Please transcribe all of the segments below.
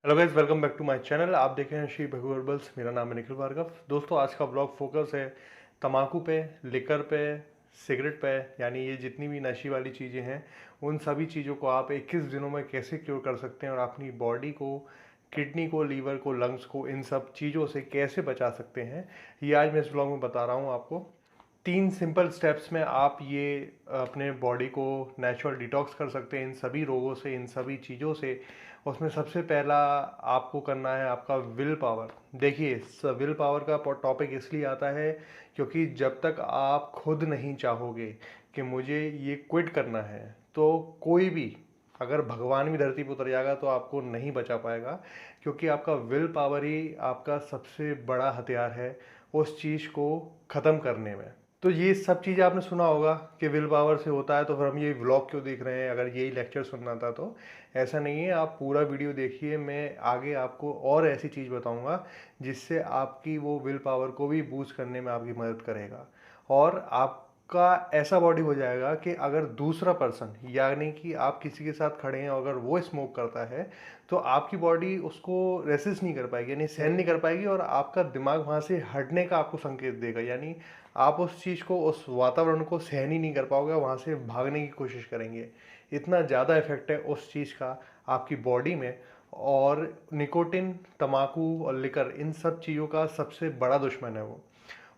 Hello guys, welcome back to my channel. आप देख रहे हैं श्री भगु हर्बल्स। मेरा नाम है निखिल भार्गव। दोस्तों, आज का ब्लॉग फोकस है तम्बाकू पे, लिकर पे, सिगरेट पे, यानी ये जितनी भी नशे वाली चीज़ें हैं उन सभी चीज़ों को आप 21 दिनों में कैसे क्योर कर सकते हैं और अपनी बॉडी को, किडनी को, लीवर को, लंग्स को, इन सब चीज़ों से कैसे बचा सकते हैं, ये आज मैं इस ब्लॉग में बता रहा हूँ आपको। 3 सिंपल स्टेप्स में आप ये अपने बॉडी को नेचुरल डिटॉक्स कर सकते हैं इन सभी रोगों से, इन सभी चीज़ों से। उसमें सबसे पहला आपको करना है आपका विल पावर। देखिए, विल पावर का टॉपिक इसलिए आता है क्योंकि जब तक आप खुद नहीं चाहोगे कि मुझे ये क्विट करना है, तो कोई भी, अगर भगवान भी धरती पर उतर जाएगा तो आपको नहीं बचा पाएगा, क्योंकि आपका विल पावर ही आपका सबसे बड़ा हथियार है उस चीज़ को ख़त्म करने में। तो ये सब चीज़ें आपने सुना होगा कि विल पावर से होता है, तो फिर हम ये व्लॉग क्यों देख रहे हैं अगर यही लेक्चर सुनना था तो। ऐसा नहीं है, आप पूरा वीडियो देखिए। मैं आगे आपको और ऐसी चीज़ बताऊंगा जिससे आपकी वो विल पावर को भी बूस्ट करने में आपकी मदद करेगा और आपका ऐसा बॉडी हो जाएगा कि अगर दूसरा पर्सन, यानी कि आप किसी के साथ खड़े हैं और अगर वो स्मोक करता है तो आपकी बॉडी उसको रेसिस्ट नहीं कर पाएगी, यानी सहन नहीं कर पाएगी, और आपका दिमाग वहाँ से हटने का आपको संकेत देगा। यानी आप उस चीज़ को, उस वातावरण को सहन ही नहीं कर पाओगे, वहाँ से भागने की कोशिश करेंगे। इतना ज़्यादा इफेक्ट है उस चीज़ का आपकी बॉडी में। और निकोटिन, तम्बाकू और लिकर, इन सब चीज़ों का सबसे बड़ा दुश्मन है वो।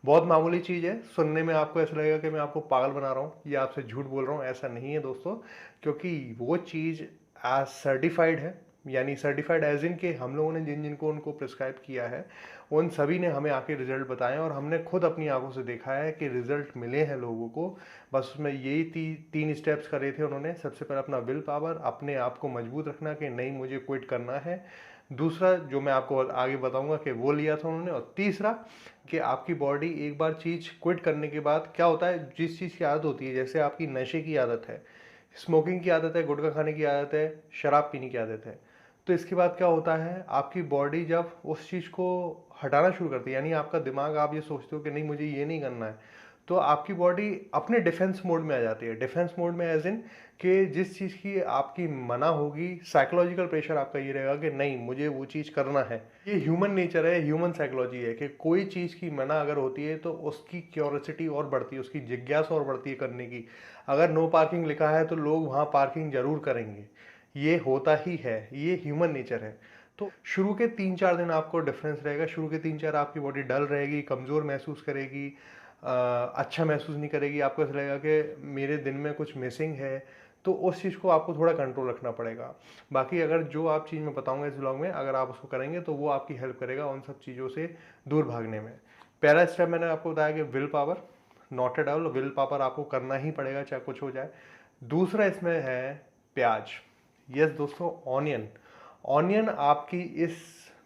बहुत मामूली चीज़ है, सुनने में आपको ऐसा लगेगा कि मैं आपको पागल बना रहा हूँ या आपसे झूठ बोल रहा हूँ। ऐसा नहीं है दोस्तों, क्योंकि वो चीज़ एज सर्टिफाइड है, यानी सर्टिफाइड एज इन के हम लोगों ने जिन जिनको उनको प्रिस्क्राइब किया है उन सभी ने हमें आके रिजल्ट बताए और हमने खुद अपनी आंखों से देखा है कि रिजल्ट मिले हैं लोगों को। बस उसमें यही 3 स्टेप्स करे थे उन्होंने। सबसे पहले अपना विल पावर, अपने आप को मजबूत रखना कि नहीं मुझे क्विट करना है। दूसरा जो मैं आपको आगे बताऊंगा कि वो लिया था उन्होंने। और तीसरा कि आपकी बॉडी एक बार चीज़ क्विट करने के बाद क्या होता है, जिस चीज़ की आदत होती है, जैसे आपकी नशे की आदत है, स्मोकिंग की आदत है, गुटखा खाने की आदत है, शराब पीने की आदत है, तो इसके बाद क्या होता है, आपकी बॉडी जब उस चीज़ को हटाना शुरू करती है, यानी आपका दिमाग, आप ये सोचते हो कि नहीं मुझे ये नहीं करना है, तो आपकी बॉडी अपने डिफेंस मोड में आ जाती है। डिफेंस मोड में एज इन कि जिस चीज़ की आपकी मना होगी, साइकोलॉजिकल प्रेशर आपका ये रहेगा कि नहीं मुझे वो चीज़ करना है। ये ह्यूमन नेचर है, ह्यूमन साइकोलॉजी है कि कोई चीज़ की मना अगर होती है तो उसकी क्यूरियोसिटी और बढ़ती है, उसकी जिज्ञासा और बढ़ती है करने की। अगर नो पार्किंग लिखा है तो लोग वहाँ पार्किंग जरूर करेंगे, ये होता ही है, ये ह्यूमन नेचर है। तो शुरू के 3-4 दिन आपको डिफरेंस रहेगा। शुरू के 3-4 आपकी बॉडी डल रहेगी, कमज़ोर महसूस करेगी, अच्छा महसूस नहीं करेगी, आपको ऐसा लगेगा कि मेरे दिन में कुछ मिसिंग है। तो उस चीज़ को आपको थोड़ा कंट्रोल रखना पड़ेगा। बाकी अगर जो आप चीज़ मैं बताऊंगा इस ब्लॉग में, अगर आप उसको करेंगे तो वो आपकी हेल्प करेगा उन सब चीज़ों से दूर भागने में। पहला स्टेप मैंने आपको बताया कि will power, not at all, will power आपको करना ही पड़ेगा चाहे कुछ हो जाए। दूसरा इसमें है प्याज। यस दोस्तों, ऑनियन। ऑनियन आपकी इस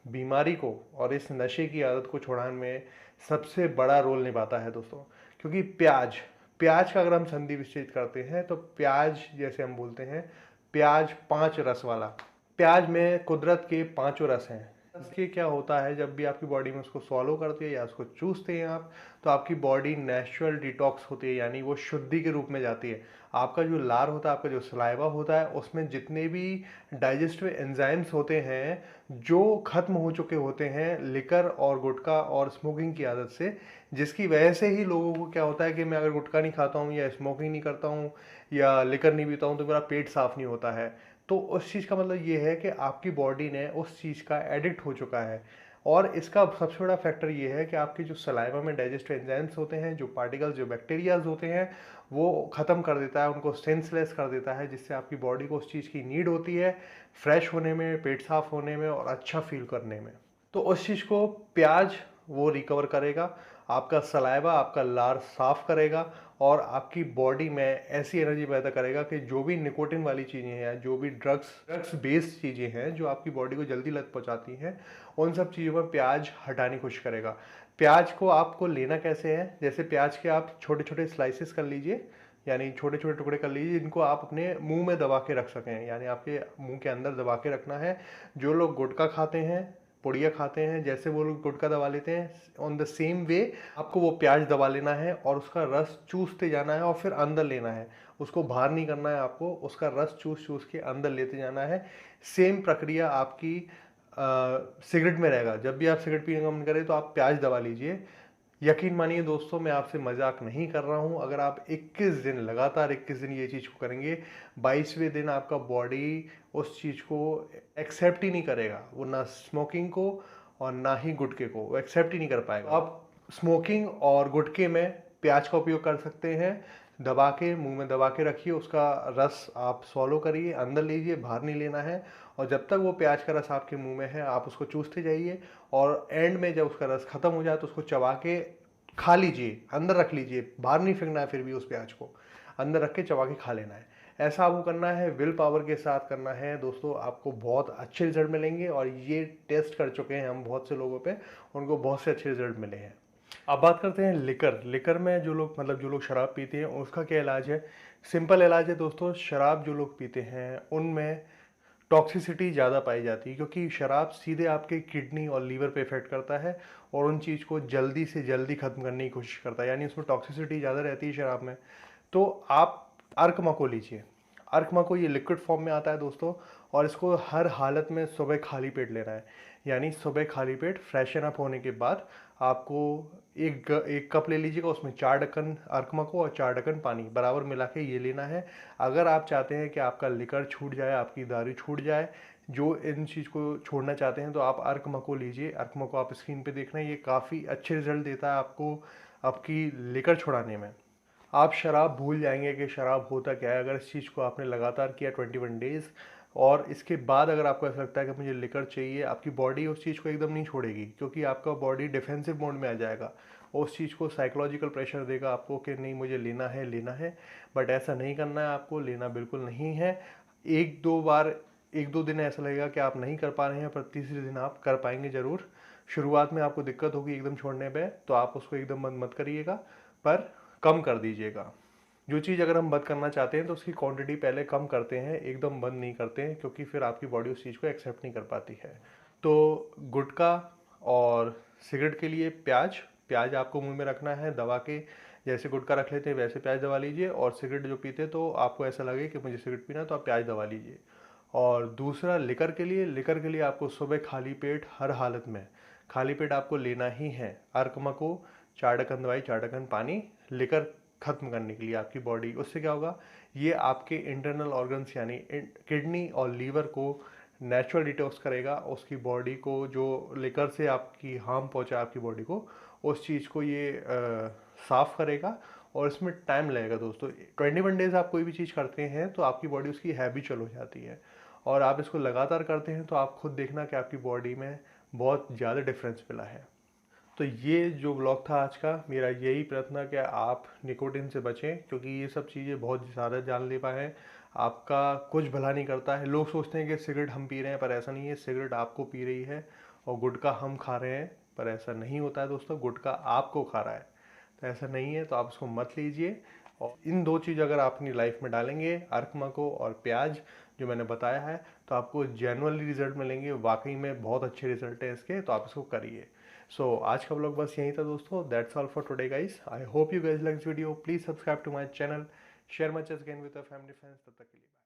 बीमारी को और इस नशे की आदत को छुड़ाने में सबसे बड़ा रोल निभाता है दोस्तों। क्योंकि प्याज, प्याज का अगर हम संधि विच्छेद करते हैं तो प्याज, जैसे हम बोलते हैं, प्याज 5 रस वाला। प्याज में कुदरत के 5 रस हैं। इसके क्या होता है, जब भी आपकी बॉडी में उसको सॉलो करती है या उसको चूसते हैं आप, तो आपकी बॉडी नेचुरल डिटॉक्स होती है, यानी वो शुद्धि के रूप में जाती है। आपका जो लार होता है, आपका जो सलाइवा होता है, उसमें जितने भी डाइजेस्टिव एंजाइम्स होते हैं जो खत्म हो चुके होते हैं लिकर और गुटखा और स्मोकिंग की आदत से, जिसकी वजह से ही लोगों को क्या होता है कि मैं अगर गुटखा नहीं खाता हूँ या स्मोकिंग नहीं करता हूँ या लिकर नहीं पीता हूँ तो मेरा पेट साफ नहीं होता है। तो उस चीज़ का मतलब ये है कि आपकी बॉडी ने उस चीज़ का एडिक्ट हो चुका है। और इसका सबसे बड़ा फैक्टर ये है कि आपकी जो सलाइवा में डाइजेस्टिव एंजाइम्स होते हैं, जो पार्टिकल्स, जो बैक्टीरियाज होते हैं, वो ख़त्म कर देता है, उनको सेंसलेस कर देता है, जिससे आपकी बॉडी को उस चीज़ की नीड होती है फ्रेश होने में, पेट साफ होने में और अच्छा फील करने में। तो उस चीज़ को प्याज वो रिकवर करेगा, आपका सलाइवा, आपका लार साफ करेगा और आपकी बॉडी में ऐसी एनर्जी पैदा करेगा कि जो भी निकोटिन वाली चीज़ें हैं, जो भी ड्रग्स बेस्ड चीज़ें हैं जो आपकी बॉडी को जल्दी लत पहुंचाती हैं, उन सब चीज़ों में प्याज हटाने की कोशिश करेगा। प्याज को आपको लेना कैसे है, जैसे प्याज के आप छोटे छोटे स्लाइसेस कर लीजिए, यानी छोटे छोटे टुकड़े कर लीजिए जिनको आप अपने मुंह में दबा के रख सकें, यानी आपके मुंह के अंदर दबा के रखना है। जो लोग गुटखा खाते हैं, पुड़िया खाते हैं, जैसे वो लोग गुटखा दबा लेते हैं, ऑन द सेम वे आपको वो प्याज दबा लेना है और उसका रस चूसते जाना है और फिर अंदर लेना है। उसको बाहर नहीं करना है, आपको उसका रस चूस चूस के अंदर लेते जाना है। सेम प्रक्रिया आपकी सिगरेट में रहेगा। जब भी आप सिगरेट पीने का मन करे तो आप प्याज दबा लीजिए। यकीन मानिए दोस्तों, मैं आपसे मजाक नहीं कर रहा हूँ। अगर आप 21 दिन लगातार 21 दिन ये चीज़ को करेंगे, 22वें दिन आपका बॉडी उस चीज़ को एक्सेप्ट ही नहीं करेगा। वो ना स्मोकिंग को और ना ही गुटखे को वो एक्सेप्ट ही नहीं कर पाएगा। आप स्मोकिंग और गुटखे में प्याज का उपयोग कर सकते हैं। दबा के मुंह में दबा के रखिए, उसका रस आप सॉलो करिए, अंदर लीजिए, बाहर नहीं लेना है। और जब तक वो प्याज का रस आपके मुंह में है आप उसको चूसते जाइए, और एंड में जब उसका रस खत्म हो जाए तो उसको चबा के खा लीजिए, अंदर रख लीजिए, बाहर नहीं फेंकना है। फिर भी उस प्याज को अंदर रख के चबा के खा लेना है। ऐसा आपको करना है, विल पावर के साथ करना है दोस्तों। आपको बहुत अच्छे रिजल्ट मिलेंगे, और ये टेस्ट कर चुके हैं हम बहुत से लोगों पे, उनको बहुत से अच्छे रिजल्ट मिले हैं। अब बात करते हैं लिकर में जो लोग शराब पीते हैं उसका क्या इलाज है। सिंपल इलाज है दोस्तों। शराब जो लोग पीते हैं उनमें टॉक्सिसिटी ज़्यादा पाई जाती है, क्योंकि शराब सीधे आपके किडनी और लीवर पे इफेक्ट करता है और उन चीज़ को जल्दी से जल्दी ख़त्म करने की कोशिश करता है, यानी उसमें टॉक्सिसिटी ज़्यादा रहती है शराब में। तो आप अर्कमा लीजिए। अर्कमा ये लिक्विड फॉर्म में आता है दोस्तों, और इसको हर हालत में सुबह खाली पेट लेना है। यानी सुबह खाली पेट फ्रेशन अप होने के बाद आपको एक कप ले लीजिएगा, उसमें 4 ढक्कन अर्कमा और 4 ढक्कन पानी बराबर मिला के ये लेना है। अगर आप चाहते हैं कि आपका लिकर छूट जाए, आपकी दारू छूट जाए, जो इन चीज़ को छोड़ना चाहते हैं, तो आप अर्कमा लीजिए। अर्कमा आप स्क्रीन पे देख रहे हैं, ये काफ़ी अच्छे रिजल्ट देता है आपको आपकी लिकर छुड़ाने में। आप शराब भूल जाएंगे कि शराब होता क्या है, अगर इस चीज़ को आपने लगातार किया 21 डेज़, और इसके बाद अगर आपको ऐसा लगता है कि मुझे लिकर चाहिए, आपकी बॉडी उस चीज़ को एकदम नहीं छोड़ेगी, क्योंकि आपका बॉडी डिफेंसिव मोड में आ जाएगा और उस चीज़ को साइकोलॉजिकल प्रेशर देगा आपको कि नहीं मुझे लेना है। बट ऐसा नहीं करना है, आपको लेना बिल्कुल नहीं है। एक दो दिन ऐसा लगेगा कि आप नहीं कर पा रहे हैं, पर तीसरे दिन आप कर पाएंगे ज़रूर। शुरुआत में आपको दिक्कत होगी एकदम छोड़ने पे, तो आप उसको एकदम बंद मत करिएगा, पर कम कर दीजिएगा। जो चीज़ अगर हम बंद करना चाहते हैं तो उसकी क्वांटिटी पहले कम करते हैं, एकदम बंद नहीं करते हैं, क्योंकि फिर आपकी बॉडी उस चीज़ को एक्सेप्ट नहीं कर पाती है। तो गुटखा और सिगरेट के लिए प्याज आपको मुंह में रखना है दबा के। जैसे गुटखा रख लेते हैं वैसे प्याज दबा लीजिए, और सिगरेट जो पीते तो आपको ऐसा लगे कि मुझे सिगरेट पीना, तो आप प्याज दबा लीजिए। और दूसरा लिकर के लिए आपको सुबह खाली पेट, हर हालत में खाली पेट आपको लेना ही है। अर्कमा 4 ढक्कन दवाई, 4 ढक्कन पानी, लिकर खत्म करने के लिए आपकी बॉडी। उससे क्या होगा, ये आपके इंटरनल ऑर्गन्स यानी किडनी और लीवर को नेचुरल डिटॉक्स करेगा। उसकी बॉडी को जो लिकर से आपकी हार्म पहुंचा आपकी बॉडी को, उस चीज़ को ये साफ़ करेगा। और इसमें टाइम लगेगा दोस्तों। 21 डेज़ आप कोई भी चीज़ करते हैं तो आपकी बॉडी उसकी हैबिचुअल हो जाती है, और आप इसको लगातार करते हैं तो आप खुद देखना कि आपकी बॉडी में बहुत ज़्यादा डिफरेंस मिला है। तो ये जो ब्लॉग था आज का, मेरा यही प्रयत्न है कि आप निकोटिन से बचें, क्योंकि ये सब चीज़ें बहुत ज़्यादा जानलेवा हैं, आपका कुछ भला नहीं करता है। लोग सोचते हैं कि सिगरेट हम पी रहे हैं, पर ऐसा नहीं है। सिगरेट आपको पी रही है और गुटखा हम खा रहे हैं, पर ऐसा नहीं होता है दोस्तों। गुटखा आपको खा रहा है, तो ऐसा नहीं है। तो आप उसको मत लीजिए। और इन 2 चीज़ अगर आप अपनी लाइफ में डालेंगे, अर्कमा और प्याज जो मैंने बताया है, तो आपको जेन्युइनली रिजल्ट मिलेंगे। वाकई में बहुत अच्छे रिजल्ट है इसके, तो आप इसको करिए। सो आज का ब्लॉग बस यही था दोस्तों। That's all for today guys. I hope you guys like this video. Please subscribe to my channel, share my channel again with your family friends. तब तक के लिए।